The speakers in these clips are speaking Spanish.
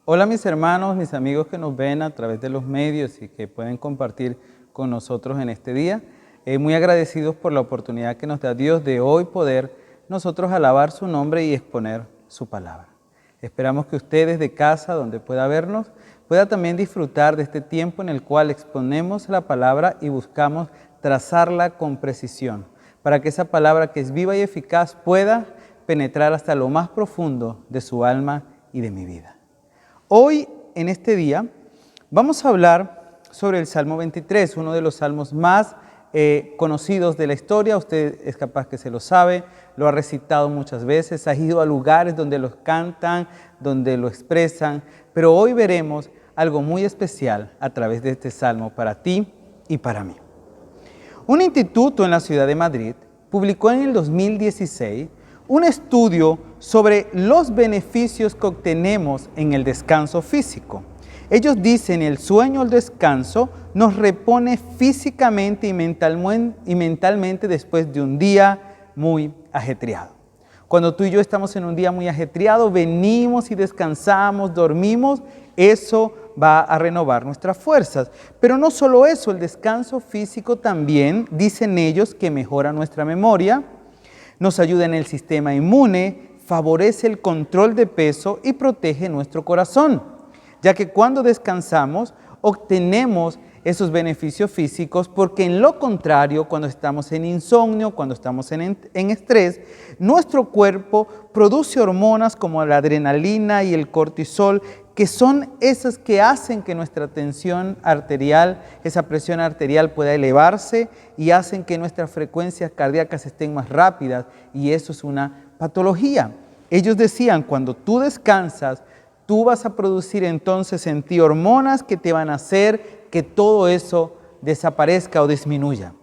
Hola mis hermanos, mis amigos que nos ven a través de los medios y que pueden compartir con nosotros en este día. Muy agradecidos por la oportunidad que nos da Dios de hoy poder nosotros alabar su nombre y exponer su palabra. Esperamos que usted desde casa, donde pueda vernos, pueda también disfrutar de este tiempo en el cual exponemos la palabra y buscamos trazarla con precisión, para que esa palabra que es viva y eficaz pueda penetrar hasta lo más profundo de su alma y de mi vida. Hoy, en este día, vamos a hablar sobre el Salmo 23, uno de los salmos más conocidos de la historia. Usted es capaz que se lo sabe, lo ha recitado muchas veces, ha ido a lugares donde los cantan, donde lo expresan, pero hoy veremos algo muy especial a través de este salmo para ti y para mí. Un instituto en la ciudad de Madrid publicó en el 2016 un estudio sobre los beneficios que obtenemos en el descanso físico. Ellos dicen el sueño o el descanso nos repone físicamente y mentalmente después de un día muy ajetreado. Cuando tú y yo estamos en un día muy ajetreado, venimos y descansamos, dormimos, eso va a renovar nuestras fuerzas. Pero no solo eso, el descanso físico también, dicen ellos, que mejora nuestra memoria, nos ayuda en el sistema inmune, favorece el control de peso y protege nuestro corazón, ya que cuando descansamos obtenemos esos beneficios físicos, porque en lo contrario, cuando estamos en insomnio, cuando estamos en estrés, nuestro cuerpo produce hormonas como la adrenalina y el cortisol, que son esas que hacen que nuestra tensión arterial, esa presión arterial pueda elevarse y hacen que nuestras frecuencias cardíacas estén más rápidas, y eso es una patología. Ellos decían, cuando tú descansas, tú vas a producir entonces en ti hormonas que te van a hacer que todo eso desaparezca o disminuya.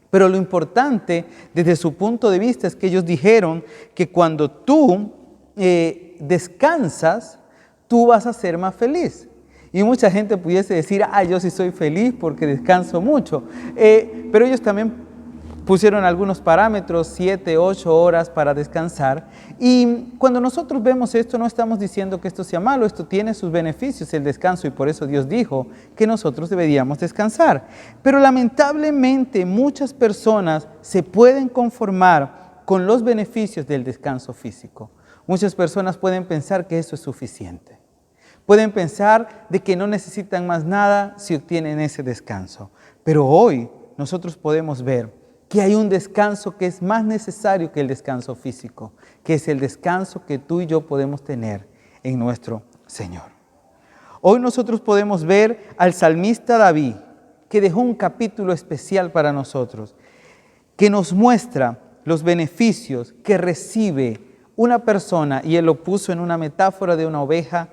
Pero lo importante desde su punto de vista es que ellos dijeron que cuando tú descansas, tú vas a ser más feliz. Y mucha gente pudiese decir, yo sí soy feliz porque descanso mucho. Pero ellos también pusieron algunos parámetros, 7, 8 horas para descansar. Y cuando nosotros vemos esto, no estamos diciendo que esto sea malo, esto tiene sus beneficios, el descanso, y por eso Dios dijo que nosotros deberíamos descansar. Pero lamentablemente muchas personas se pueden conformar con los beneficios del descanso físico. Muchas personas pueden pensar que eso es suficiente. Pueden pensar de que no necesitan más nada si obtienen ese descanso. Pero hoy nosotros podemos ver que hay un descanso que es más necesario que el descanso físico, que es el descanso que tú y yo podemos tener en nuestro Señor. Hoy nosotros podemos ver al salmista David, que dejó un capítulo especial para nosotros, que nos muestra los beneficios que recibe una persona, y él lo puso en una metáfora de una oveja,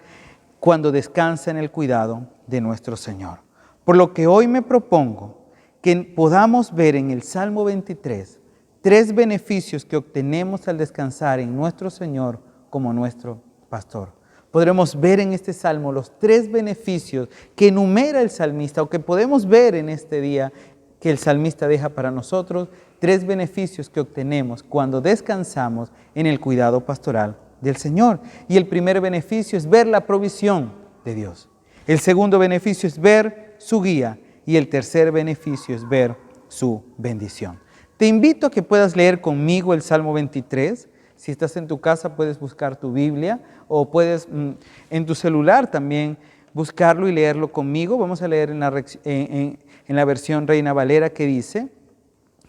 cuando descansa en el cuidado de nuestro Señor. Por lo que hoy me propongo que podamos ver en el Salmo 23 3 beneficios que obtenemos al descansar en nuestro Señor como nuestro pastor. Podremos ver en este Salmo los 3 beneficios que enumera el salmista, o que podemos ver en este día que el salmista deja para nosotros, 3 beneficios que obtenemos cuando descansamos en el cuidado pastoral del Señor. Y el primer beneficio es ver la provisión de Dios. El segundo beneficio es ver su guía. Y el tercer beneficio es ver su bendición. Te invito a que puedas leer conmigo el Salmo 23. Si estás en tu casa puedes buscar tu Biblia, o puedes en tu celular también buscarlo y leerlo conmigo. Vamos a leer en la versión Reina Valera, que dice: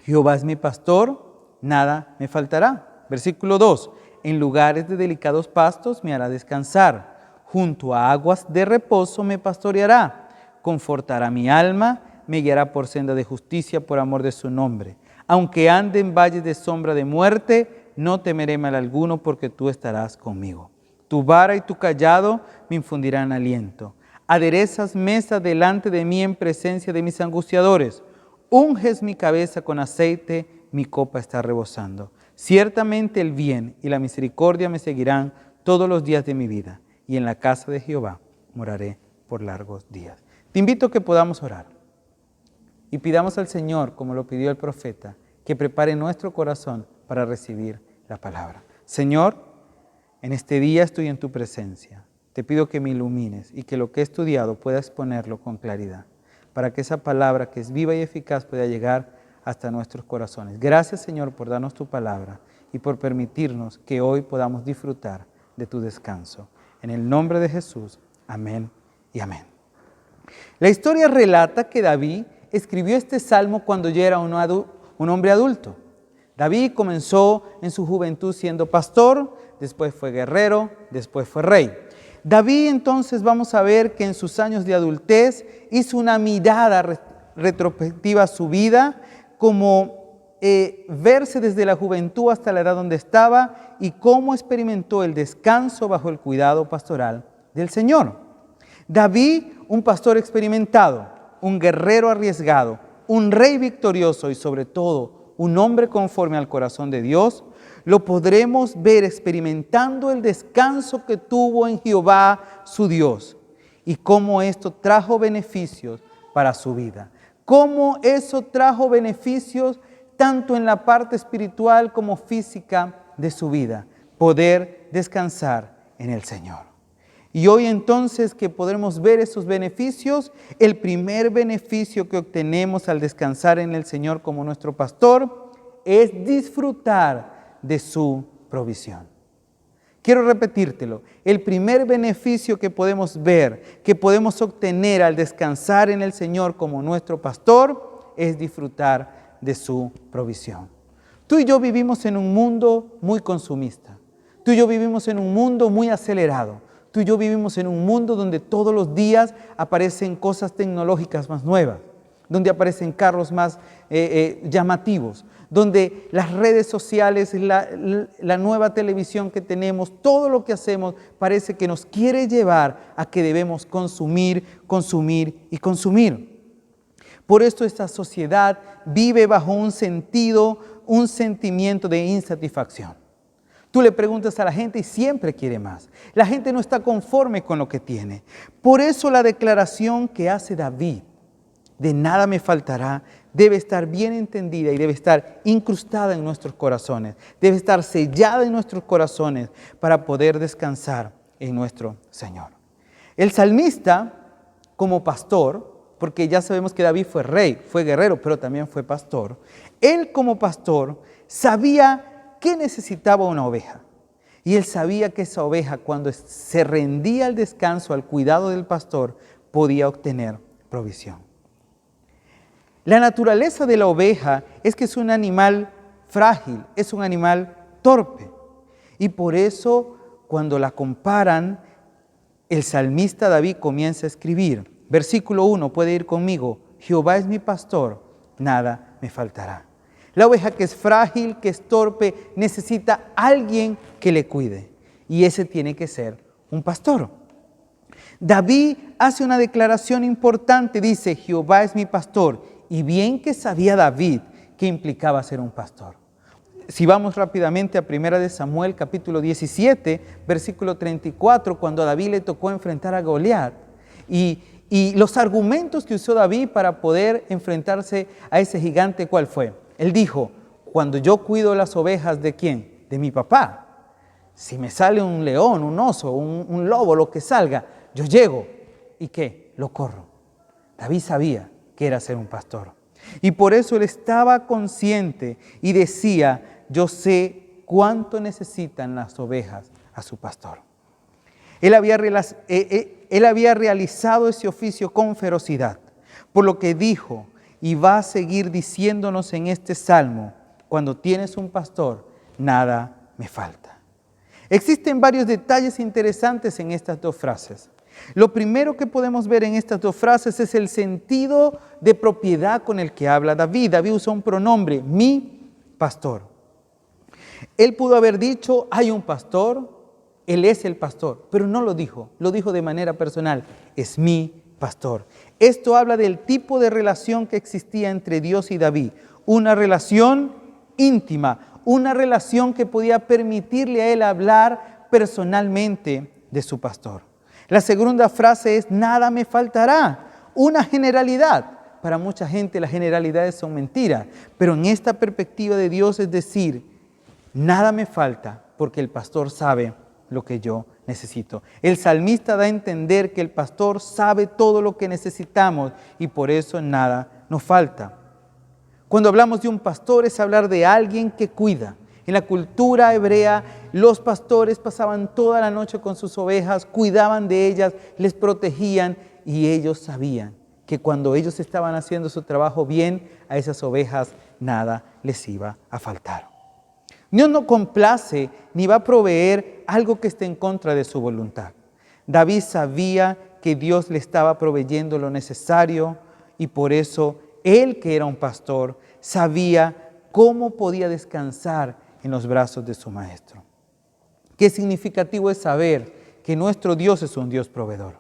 Jehová es mi pastor, nada me faltará. Versículo 2. En lugares de delicados pastos me hará descansar, junto a aguas de reposo me pastoreará. Confortará mi alma, me guiará por senda de justicia por amor de su nombre. Aunque ande en valles de sombra de muerte, no temeré mal alguno, porque tú estarás conmigo. Tu vara y tu cayado me infundirán aliento. Aderezas mesa delante de mí en presencia de mis angustiadores. Unges mi cabeza con aceite, mi copa está rebosando. Ciertamente el bien y la misericordia me seguirán todos los días de mi vida, y en la casa de Jehová moraré por largos días. Te invito a que podamos orar y pidamos al Señor, como lo pidió el profeta, que prepare nuestro corazón para recibir la palabra. Señor, en este día estoy en tu presencia. te pido que me ilumines y que lo que he estudiado pueda exponerlo con claridad, para que esa palabra que es viva y eficaz pueda llegar hasta nuestros corazones. Gracias, Señor, por darnos tu palabra y por permitirnos que hoy podamos disfrutar de tu descanso. En el nombre de Jesús, amén y amén. La historia relata que David escribió este salmo cuando ya era un hombre adulto. David comenzó en su juventud siendo pastor, después fue guerrero, después fue rey. David entonces vamos a ver que en sus años de adultez hizo una mirada retrospectiva a su vida, como verse desde la juventud hasta la edad donde estaba y cómo experimentó el descanso bajo el cuidado pastoral del Señor. David, un pastor experimentado, un guerrero arriesgado, un rey victorioso y sobre todo un hombre conforme al corazón de Dios, lo podremos ver experimentando el descanso que tuvo en Jehová su Dios y cómo esto trajo beneficios para su vida. Cómo eso trajo beneficios tanto en la parte espiritual como física de su vida. Poder descansar en el Señor. Y hoy entonces que podremos ver esos beneficios, el primer beneficio que obtenemos al descansar en el Señor como nuestro pastor es disfrutar de su provisión. Quiero repetírtelo, el primer beneficio que podemos ver, que podemos obtener al descansar en el Señor como nuestro pastor, es disfrutar de su provisión. Tú y yo vivimos en un mundo muy consumista. Tú y yo vivimos en un mundo muy acelerado. Tú y yo vivimos en un mundo donde todos los días aparecen cosas tecnológicas más nuevas, donde aparecen carros más llamativos, donde las redes sociales, la nueva televisión que tenemos, todo lo que hacemos parece que nos quiere llevar a que debemos consumir, consumir y consumir. Por esto esta sociedad vive bajo un sentimiento de insatisfacción. Tú le preguntas a la gente y siempre quiere más. La gente no está conforme con lo que tiene. Por eso la declaración que hace David, de nada me faltará, debe estar bien entendida y debe estar incrustada en nuestros corazones. Debe estar sellada en nuestros corazones para poder descansar en nuestro Señor. El salmista, como pastor, porque ya sabemos que David fue rey, fue guerrero, pero también fue pastor. Él como pastor sabía que necesitaba una oveja. Y él sabía que esa oveja, cuando se rendía al descanso, al cuidado del pastor, podía obtener provisión. La naturaleza de la oveja es que es un animal frágil, es un animal torpe. Y por eso, cuando la comparan, el salmista David comienza a escribir. Versículo 1, puede ir conmigo. Jehová es mi pastor, nada me faltará. La oveja que es frágil, que es torpe, necesita a alguien que le cuide. Y ese tiene que ser un pastor. David hace una declaración importante, dice, Jehová es mi pastor. Y bien que sabía David que implicaba ser un pastor. Si vamos rápidamente a 1 Samuel capítulo 17, versículo 34, cuando a David le tocó enfrentar a Goliat. Y los argumentos que usó David para poder enfrentarse a ese gigante, ¿cuál fue? Él dijo, cuando yo cuido las ovejas, ¿de quién? De mi papá. Si me sale un león, un oso, un lobo, lo que salga, yo llego. ¿Y qué? Lo corro. David sabía que era ser un pastor. Y por eso él estaba consciente y decía, yo sé cuánto necesitan las ovejas a su pastor. Él había realizado ese oficio con ferocidad, por lo que dijo y va a seguir diciéndonos en este salmo, cuando tienes un pastor, nada me falta. Existen varios detalles interesantes en estas dos frases. Lo primero que podemos ver en estas dos frases es el sentido de propiedad con el que habla David. David usa un pronombre, mi pastor. Él pudo haber dicho, hay un pastor, él es el pastor, pero no lo dijo de manera personal, es mi pastor. Esto habla del tipo de relación que existía entre Dios y David, una relación íntima, una relación que podía permitirle a él hablar personalmente de su pastor. La segunda frase es, nada me faltará, una generalidad. Para mucha gente las generalidades son mentiras, pero en esta perspectiva de Dios es decir, nada me falta porque el pastor sabe lo que yo necesito. El salmista da a entender que el pastor sabe todo lo que necesitamos y por eso nada nos falta. Cuando hablamos de un pastor es hablar de alguien que cuida. En la cultura hebrea, los pastores pasaban toda la noche con sus ovejas, cuidaban de ellas, les protegían y ellos sabían que cuando ellos estaban haciendo su trabajo bien, a esas ovejas nada les iba a faltar. Dios no complace ni va a proveer algo que esté en contra de su voluntad. David sabía que Dios le estaba proveyendo lo necesario y por eso él, que era un pastor, sabía cómo podía descansar en los brazos de su maestro. Qué significativo es saber que nuestro Dios es un Dios proveedor.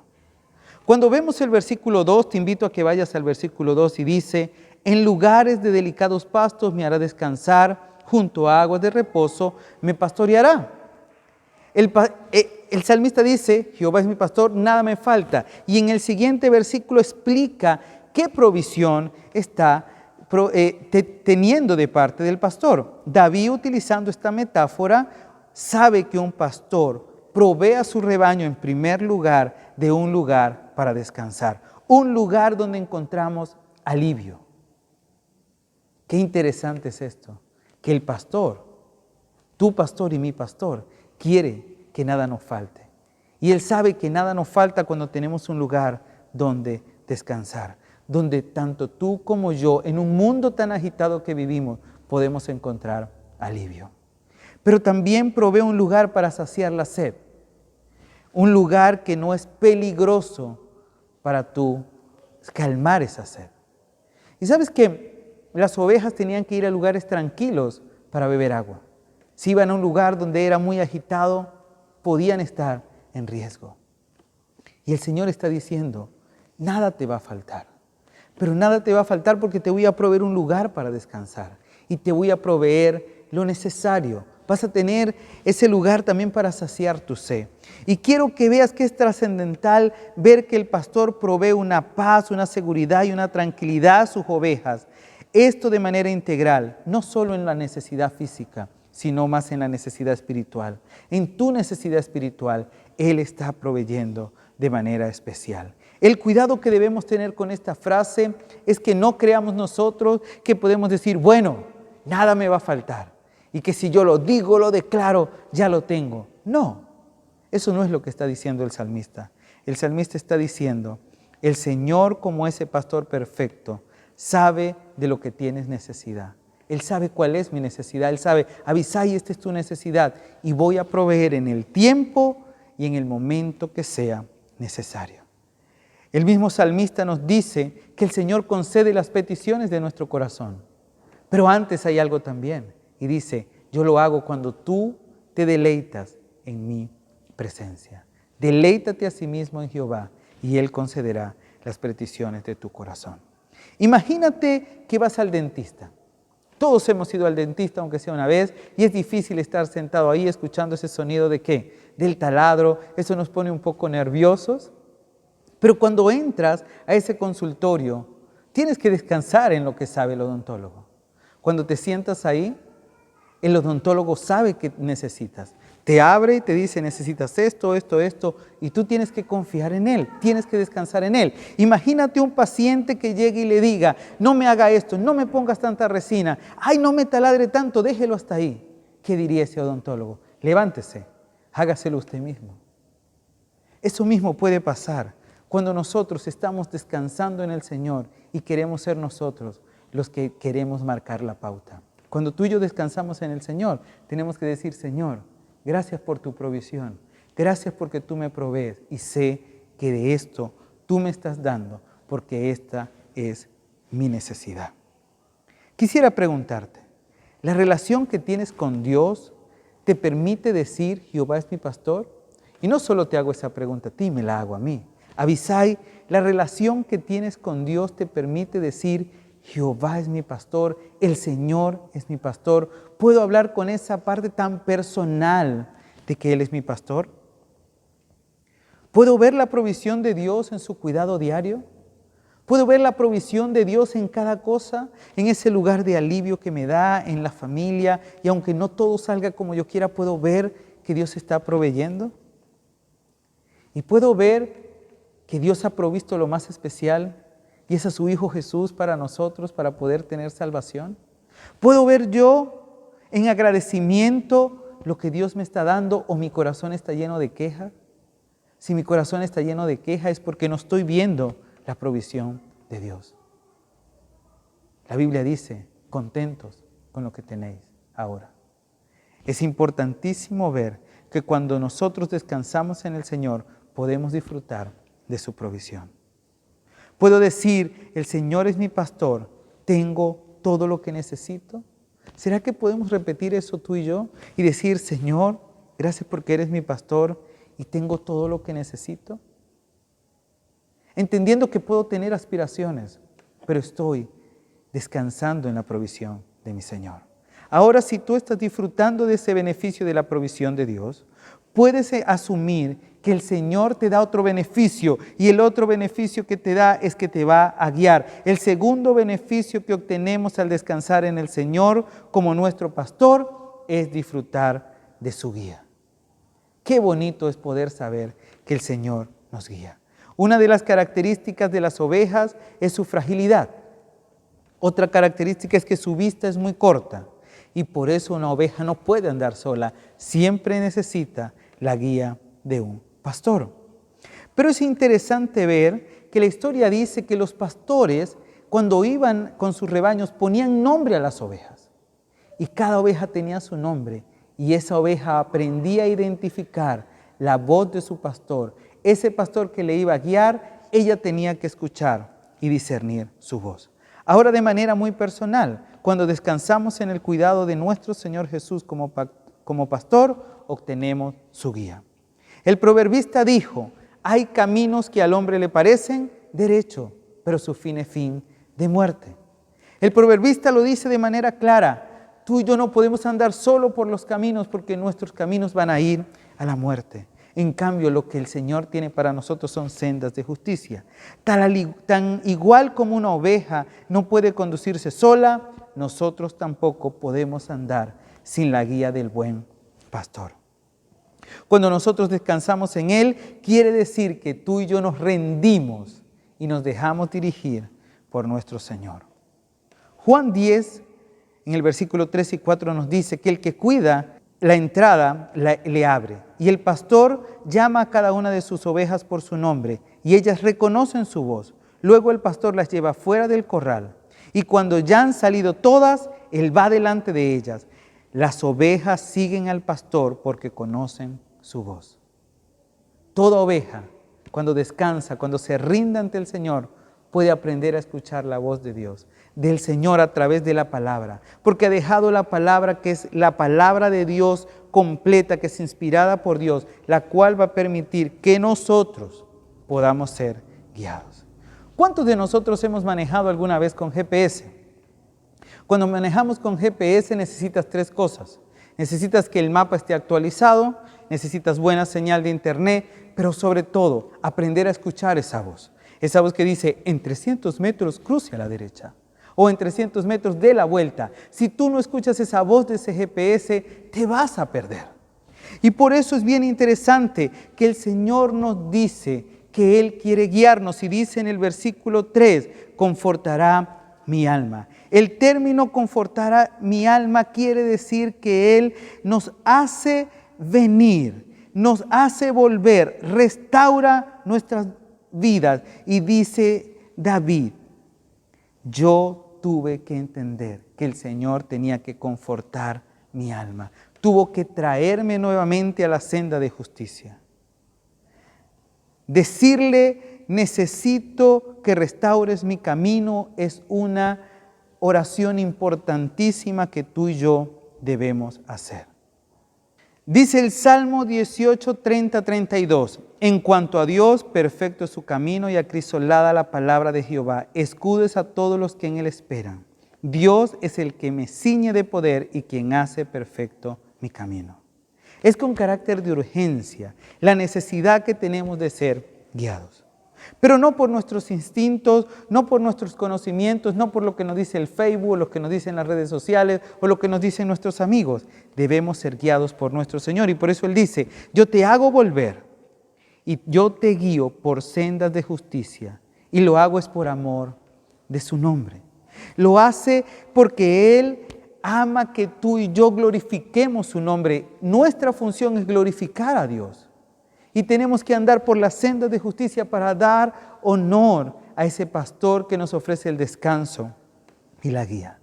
Cuando vemos el versículo 2, te invito a que vayas al versículo 2 y dice: en lugares de delicados pastos me hará descansar, junto a aguas de reposo me pastoreará. El salmista dice: Jehová es mi pastor, nada me falta. Y en el siguiente versículo explica qué provisión está teniendo de parte del pastor. David, utilizando esta metáfora, sabe que un pastor provee a su rebaño en primer lugar de un lugar para descansar, un lugar donde encontramos alivio. Qué interesante es esto, que el pastor, tu pastor y mi pastor, quiere que nada nos falte. Y Él sabe que nada nos falta cuando tenemos un lugar donde descansar, donde tanto tú como yo, en un mundo tan agitado que vivimos, podemos encontrar alivio. Pero también provee un lugar para saciar la sed, un lugar que no es peligroso para tú calmar esa sed. Y sabes que las ovejas tenían que ir a lugares tranquilos para beber agua. Si iban a un lugar donde era muy agitado, podían estar en riesgo. Y el Señor está diciendo: nada te va a faltar. Pero nada te va a faltar porque te voy a proveer un lugar para descansar. Y te voy a proveer lo necesario. Vas a tener ese lugar también para saciar tu sed. Y quiero que veas que es trascendental ver que el pastor provee una paz, una seguridad y una tranquilidad a sus ovejas. Esto de manera integral, no solo en la necesidad física, sino más en la necesidad espiritual. En tu necesidad espiritual, Él está proveyendo de manera especial. El cuidado que debemos tener con esta frase es que no creamos nosotros que podemos decir: bueno, nada me va a faltar. Y que si yo lo digo, lo declaro, ya lo tengo. No, eso no es lo que está diciendo el salmista. El salmista está diciendo: el Señor, como ese pastor perfecto, sabe de lo que tienes necesidad. Él sabe cuál es mi necesidad. Él sabe: Abisai, esta es tu necesidad y voy a proveer en el tiempo y en el momento que sea necesario. El mismo salmista nos dice que el Señor concede las peticiones de nuestro corazón. Pero antes hay algo también. Y dice: yo lo hago cuando tú te deleitas en mi presencia. Deleítate a sí mismo en Jehová y Él concederá las peticiones de tu corazón. Imagínate que vas al dentista. Todos hemos ido al dentista, aunque sea una vez, y es difícil estar sentado ahí escuchando ese sonido de ¿qué? Del taladro. Eso nos pone un poco nerviosos. Pero cuando entras a ese consultorio, tienes que descansar en lo que sabe el odontólogo. Cuando te sientas ahí, el odontólogo sabe qué necesitas. Te abre y te dice: necesitas esto, esto, esto, y tú tienes que confiar en Él, tienes que descansar en Él. Imagínate un paciente que llegue y le diga: no me haga esto, no me pongas tanta resina, ay, no me taladre tanto, déjelo hasta ahí. ¿Qué diría ese odontólogo? Levántese, hágaselo usted mismo. Eso mismo puede pasar cuando nosotros estamos descansando en el Señor y queremos ser nosotros los que queremos marcar la pauta. Cuando tú y yo descansamos en el Señor, tenemos que decir: Señor, gracias por tu provisión, gracias porque tú me provees y sé que de esto tú me estás dando porque esta es mi necesidad. Quisiera preguntarte, ¿la relación que tienes con Dios te permite decir: Jehová es mi pastor? Y no solo te hago esa pregunta a ti, me la hago a mí. Abisai, ¿la relación que tienes con Dios te permite decir: Jehová es mi pastor, el Señor es mi pastor? ¿Puedo hablar con esa parte tan personal de que Él es mi pastor? ¿Puedo ver la provisión de Dios en su cuidado diario? ¿Puedo ver la provisión de Dios en cada cosa? En ese lugar de alivio que me da, en la familia, y aunque no todo salga como yo quiera, ¿puedo ver que Dios está proveyendo? Y puedo ver que Dios ha provisto lo más especial y es a su Hijo Jesús para nosotros, para poder tener salvación. ¿Puedo ver yo en agradecimiento lo que Dios me está dando o mi corazón está lleno de queja? Si mi corazón está lleno de queja es porque no estoy viendo la provisión de Dios. La Biblia dice, contentos con lo que tenéis ahora. Es importantísimo ver que cuando nosotros descansamos en el Señor, podemos disfrutar de su provisión. Puedo decir, el Señor es mi pastor, tengo todo lo que necesito. ¿Será que podemos repetir eso tú y yo? Y decir, Señor, gracias porque eres mi pastor y tengo todo lo que necesito. Entendiendo que puedo tener aspiraciones, pero estoy descansando en la provisión de mi Señor. Ahora, si tú estás disfrutando de ese beneficio de la provisión de Dios, puedes asumir que el Señor te da otro beneficio y el otro beneficio que te da es que te va a guiar. El segundo beneficio que obtenemos al descansar en el Señor como nuestro pastor es disfrutar de su guía. Qué bonito es poder saber que el Señor nos guía. Una de las características de las ovejas es su fragilidad. Otra característica es que su vista es muy corta y por eso una oveja no puede andar sola. Siempre necesita la guía de un pastor. Pero es interesante ver que la historia dice que los pastores, cuando iban con sus rebaños, ponían nombre a las ovejas. Y cada oveja tenía su nombre. Y esa oveja aprendía a identificar la voz de su pastor. Ese pastor que le iba a guiar, ella tenía que escuchar y discernir su voz. Ahora, de manera muy personal, cuando descansamos en el cuidado de nuestro Señor Jesús como pastor, obtenemos su guía. El proverbista dijo, hay caminos que al hombre le parecen derecho, pero su fin es fin de muerte. El proverbista lo dice de manera clara, tú y yo no podemos andar solo por los caminos porque nuestros caminos van a ir a la muerte. En cambio, lo que el Señor tiene para nosotros son sendas de justicia. Tan igual como una oveja no puede conducirse sola, nosotros tampoco podemos andar sin la guía del buen pastor. Cuando nosotros descansamos en Él, quiere decir que tú y yo nos rendimos y nos dejamos dirigir por nuestro Señor. Juan 10, en el versículo 3 y 4 nos dice que el que cuida la entrada le abre y el pastor llama a cada una de sus ovejas por su nombre y ellas reconocen su voz. Luego el pastor las lleva fuera del corral y cuando ya han salido todas, él va delante de ellas. Las ovejas siguen al pastor porque conocen su voz. Toda oveja, cuando descansa, cuando se rinde ante el Señor, puede aprender a escuchar la voz de Dios, del Señor a través de la palabra, porque ha dejado la palabra que es la palabra de Dios completa, que es inspirada por Dios, la cual va a permitir que nosotros podamos ser guiados. ¿Cuántos de nosotros hemos manejado alguna vez con GPS? Cuando manejamos con GPS necesitas tres cosas. Necesitas que el mapa esté actualizado, necesitas buena señal de internet, pero sobre todo aprender a escuchar esa voz. Esa voz que dice, en 300 metros cruce a la derecha o en 300 metros dé la vuelta. Si tú no escuchas esa voz de ese GPS, te vas a perder. Y por eso es bien interesante que el Señor nos dice que Él quiere guiarnos y dice en el versículo 3, confortará mi alma. El término confortará mi alma quiere decir que Él nos hace venir, nos hace volver, restaura nuestras vidas. Y dice David, yo tuve que entender que el Señor tenía que confortar mi alma. Tuvo que traerme nuevamente a la senda de justicia. Decirle, necesito que restaures mi camino, es una oración importantísima que tú y yo debemos hacer. Dice el Salmo 18, 30, 32. En cuanto a Dios, perfecto es su camino y acrisolada la palabra de Jehová. Escudes a todos los que en Él esperan. Dios es el que me ciñe de poder y quien hace perfecto mi camino. Es con carácter de urgencia la necesidad que tenemos de ser guiados. Pero no por nuestros instintos, no por nuestros conocimientos, no por lo que nos dice el Facebook, o lo que nos dicen las redes sociales, o lo que nos dicen nuestros amigos. Debemos ser guiados por nuestro Señor. Y por eso Él dice, yo te hago volver y yo te guío por sendas de justicia, y lo hago es por amor de su nombre. Lo hace porque Él ama que tú y yo glorifiquemos su nombre. Nuestra función es glorificar a Dios. Y tenemos que andar por las sendas de justicia para dar honor a ese pastor que nos ofrece el descanso y la guía.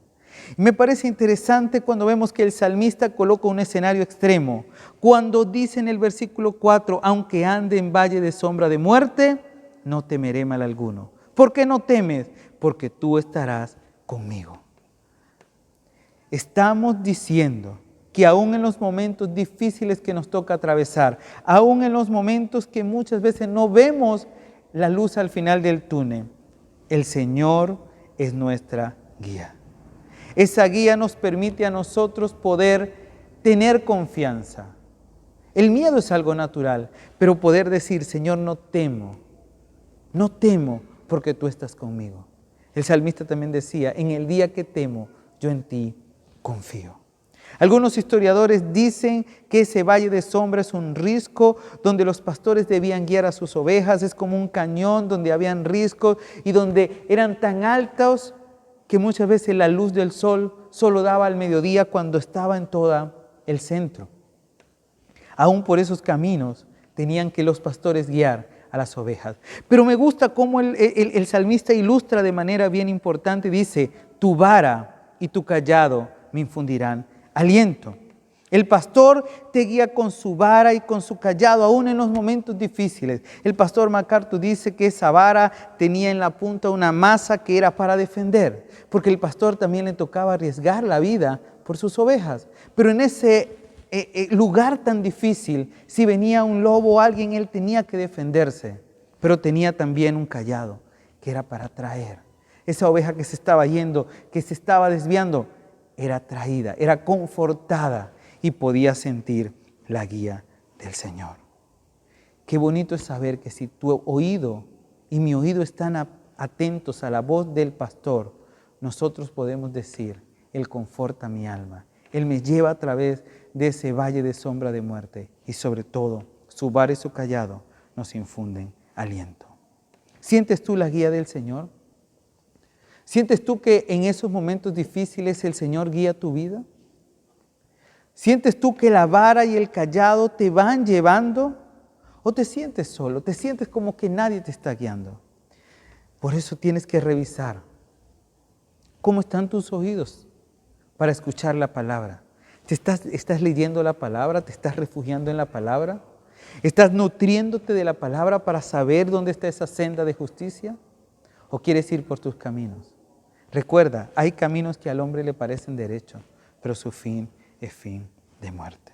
Me parece interesante cuando vemos que el salmista coloca un escenario extremo. Cuando dice en el versículo 4, aunque ande en valle de sombra de muerte, no temeré mal alguno. ¿Por qué no temes? Porque tú estarás conmigo. Estamos diciendo que aún en los momentos difíciles que nos toca atravesar, aún en los momentos que muchas veces no vemos la luz al final del túnel, el Señor es nuestra guía. Esa guía nos permite a nosotros poder tener confianza. El miedo es algo natural, pero poder decir, Señor, no temo porque tú estás conmigo. El salmista también decía, en el día que temo, yo en ti confío. Algunos historiadores dicen que ese valle de sombra es un risco donde los pastores debían guiar a sus ovejas. Es como un cañón donde habían riscos y donde eran tan altos que muchas veces la luz del sol solo daba al mediodía cuando estaba en todo el centro. Aún por esos caminos tenían que los pastores guiar a las ovejas. Pero me gusta cómo el salmista ilustra de manera bien importante. Dice, tu vara y tu callado me infundirán aliento. El pastor te guía con su vara y con su callado, aún en los momentos difíciles. El pastor MacArthur dice que esa vara tenía en la punta una maza que era para defender, porque el pastor también le tocaba arriesgar la vida por sus ovejas. Pero en ese lugar tan difícil, si venía un lobo o alguien, él tenía que defenderse, pero tenía también un callado que era para traer. Esa oveja que se estaba yendo, que se estaba desviando, era traída, era confortada y podía sentir la guía del Señor. Qué bonito es saber que si tu oído y mi oído están atentos a la voz del pastor, nosotros podemos decir, Él conforta mi alma, Él me lleva a través de ese valle de sombra de muerte y sobre todo su vara y su callado nos infunden aliento. ¿Sientes tú la guía del Señor? ¿Sientes tú que en esos momentos difíciles el Señor guía tu vida? ¿Sientes tú que la vara y el callado te van llevando? ¿O te sientes solo? ¿Te sientes como que nadie te está guiando? Por eso tienes que revisar cómo están tus oídos para escuchar la palabra. ¿Estás leyendo la palabra? ¿Te estás refugiando en la palabra? ¿Estás nutriéndote de la palabra para saber dónde está esa senda de justicia? ¿O quieres ir por tus caminos? Recuerda, hay caminos que al hombre le parecen derechos, pero su fin es fin de muerte.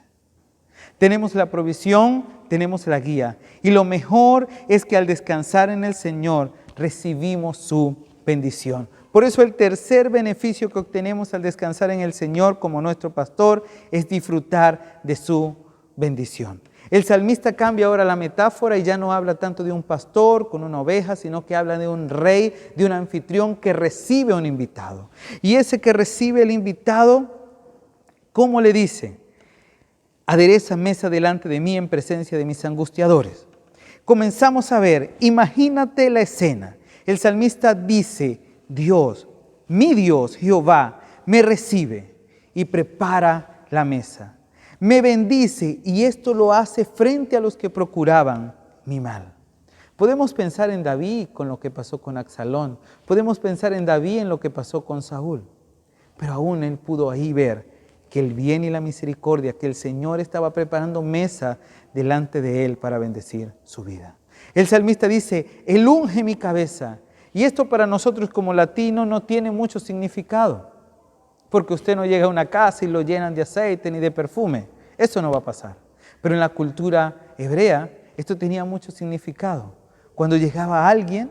Tenemos la provisión, tenemos la guía. Y lo mejor es que al descansar en el Señor, recibimos su bendición. Por eso el tercer beneficio que obtenemos al descansar en el Señor como nuestro pastor es disfrutar de su bendición. El salmista cambia ahora la metáfora y ya no habla tanto de un pastor con una oveja, sino que habla de un rey, de un anfitrión que recibe a un invitado. Y ese que recibe el invitado, ¿cómo le dice? Adereza mesa delante de mí en presencia de mis angustiadores. Comenzamos a ver, imagínate la escena. El salmista dice, Dios, mi Dios, Jehová, me recibe y prepara la mesa. Me bendice y esto lo hace frente a los que procuraban mi mal. Podemos pensar en David con lo que pasó con Absalón. Podemos pensar en David en lo que pasó con Saúl. Pero aún él pudo ahí ver que el bien y la misericordia, que el Señor estaba preparando mesa delante de él para bendecir su vida. El salmista dice, Él unge mi cabeza. Y esto para nosotros como latinos no tiene mucho significado. Porque usted no llega a una casa y lo llenan de aceite ni de perfume. Eso no va a pasar. Pero en la cultura hebrea esto tenía mucho significado. Cuando llegaba alguien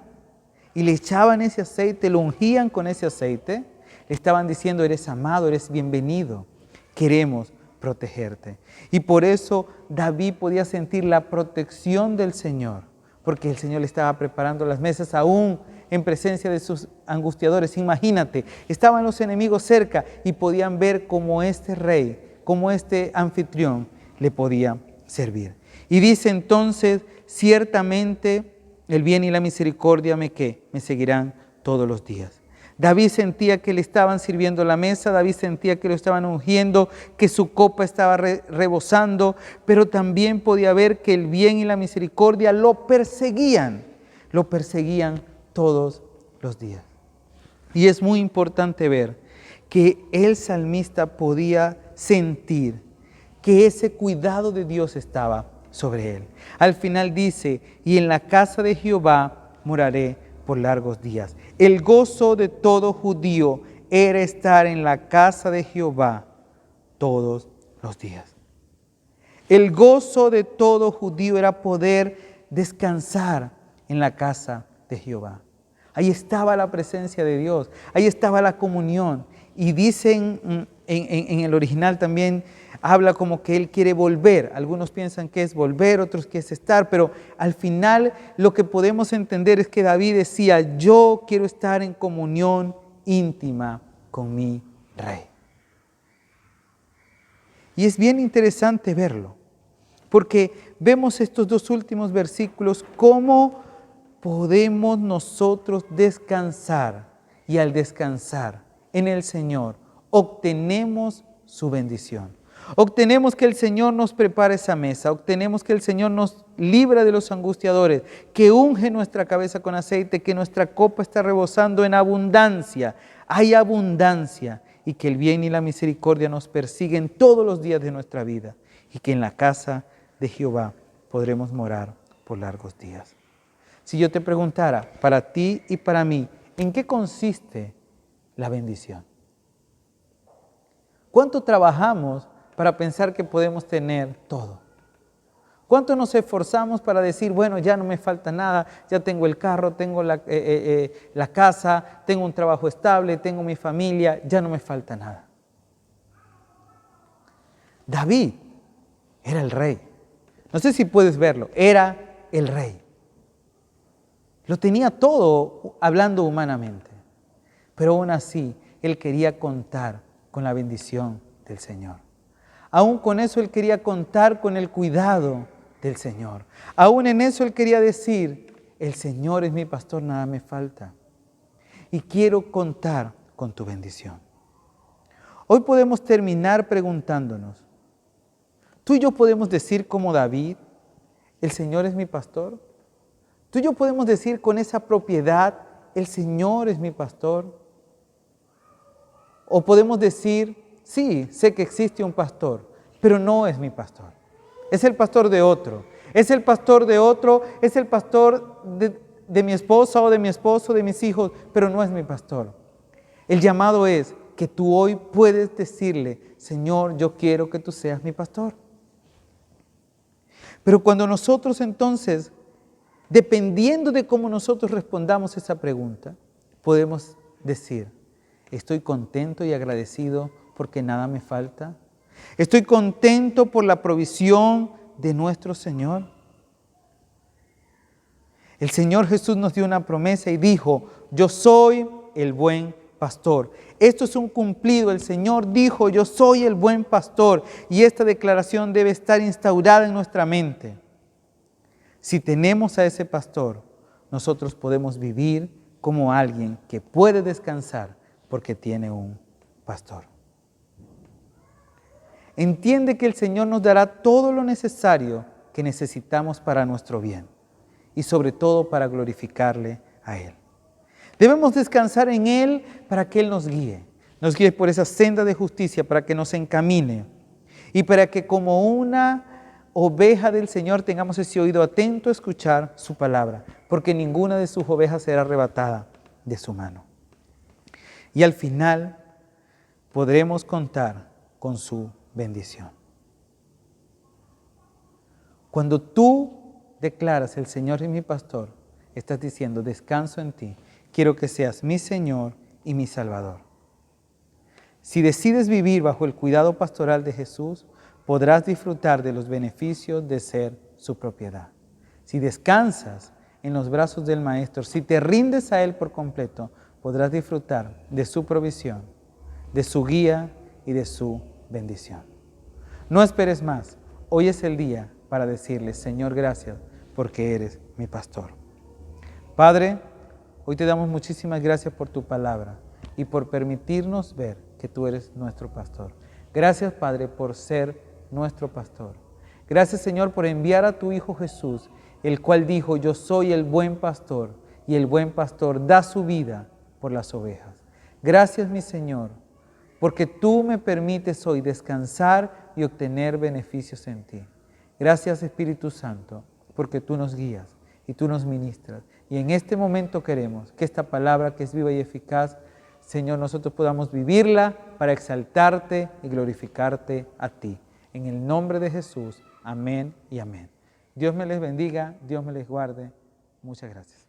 y le echaban ese aceite, lo ungían con ese aceite, le estaban diciendo, eres amado, eres bienvenido, queremos protegerte. Y por eso David podía sentir la protección del Señor, porque el Señor le estaba preparando las mesas aún en presencia de sus angustiadores. Imagínate, estaban los enemigos cerca y podían ver cómo este rey, cómo este anfitrión le podía servir. Y dice entonces, ciertamente el bien y la misericordia me seguirán todos los días. David sentía que le estaban sirviendo la mesa, David sentía que lo estaban ungiendo, que su copa estaba rebosando, pero también podía ver que el bien y la misericordia lo perseguían todos los días. Y es muy importante ver que el salmista podía sentir que ese cuidado de Dios estaba sobre él. Al final dice, y en la casa de Jehová moraré por largos días. El gozo de todo judío era estar en la casa de Jehová todos los días. El gozo de todo judío era poder descansar en la casa de Jehová. Ahí estaba la presencia de Dios, ahí estaba la comunión. Y dicen en el original también, habla como que Él quiere volver. Algunos piensan que es volver, otros que es estar, pero al final lo que podemos entender es que David decía, yo quiero estar en comunión íntima con mi Rey. Y es bien interesante verlo, porque vemos estos dos últimos versículos, cómo podemos nosotros descansar, y al descansar en el Señor, obtenemos su bendición. Obtenemos que el Señor nos prepare esa mesa, obtenemos que el Señor nos libra de los angustiadores, que unge nuestra cabeza con aceite, que nuestra copa está rebosando en abundancia. Hay abundancia, y que el bien y la misericordia nos persiguen todos los días de nuestra vida, y que en la casa de Jehová podremos morar por largos días. Si yo te preguntara, para ti y para mí, ¿en qué consiste la bendición? ¿Cuánto trabajamos para pensar que podemos tener todo? ¿Cuánto nos esforzamos para decir, bueno, ya no me falta nada, ya tengo el carro, tengo la casa, tengo un trabajo estable, tengo mi familia, ya no me falta nada? David era el rey. No sé si puedes verlo, era el rey. Lo tenía todo hablando humanamente, pero aún así él quería contar con la bendición del Señor. Aún con eso él quería contar con el cuidado del Señor. Aún en eso él quería decir, el Señor es mi pastor, nada me falta. Y quiero contar con tu bendición. Hoy podemos terminar preguntándonos, ¿tú y yo podemos decir como David, el Señor es mi pastor? ¿Tú y yo podemos decir con esa propiedad, el Señor es mi pastor? O podemos decir, sí, sé que existe un pastor, pero no es mi pastor. Es el pastor de otro. Es el pastor de otro, es el pastor de mi esposa o de mi esposo, de mis hijos, pero no es mi pastor. El llamado es que tú hoy puedes decirle, Señor, yo quiero que tú seas mi pastor. Pero cuando nosotros entonces, dependiendo de cómo nosotros respondamos esa pregunta, podemos decir, estoy contento y agradecido porque nada me falta. Estoy contento por la provisión de nuestro Señor. El Señor Jesús nos dio una promesa y dijo, yo soy el buen pastor. Esto es un cumplido. El Señor dijo, yo soy el buen pastor. Y esta declaración debe estar instaurada en nuestra mente. Si tenemos a ese pastor, nosotros podemos vivir como alguien que puede descansar porque tiene un pastor. Entiende que el Señor nos dará todo lo necesario que necesitamos para nuestro bien y sobre todo para glorificarle a Él. Debemos descansar en Él para que Él nos guíe por esa senda de justicia, para que nos encamine y para que como una oveja del Señor tengamos ese oído atento a escuchar su palabra, porque ninguna de sus ovejas será arrebatada de su mano. Y al final podremos contar con su bendición. Cuando tú declaras, el Señor es mi pastor, estás diciendo, descanso en ti, quiero que seas mi Señor y mi Salvador. Si decides vivir bajo el cuidado pastoral de Jesús, podrás disfrutar de los beneficios de ser su propiedad. Si descansas en los brazos del Maestro, si te rindes a Él por completo, podrás disfrutar de su provisión, de su guía y de su bendición. No esperes más. Hoy es el día para decirle, Señor, gracias, porque eres mi pastor. Padre, hoy te damos muchísimas gracias por tu palabra y por permitirnos ver que tú eres nuestro pastor. Gracias, Padre, por ser nuestro pastor. Gracias, Señor, por enviar a tu Hijo Jesús, el cual dijo, yo soy el buen pastor, y el buen pastor da su vida por las ovejas. Gracias, mi Señor, porque tú me permites hoy descansar y obtener beneficios en ti. Gracias, Espíritu Santo, porque tú nos guías y tú nos ministras. Y en este momento queremos que esta palabra que es viva y eficaz, Señor, nosotros podamos vivirla para exaltarte y glorificarte a ti. En el nombre de Jesús, amén y amén. Dios me les bendiga, Dios me les guarde. Muchas gracias.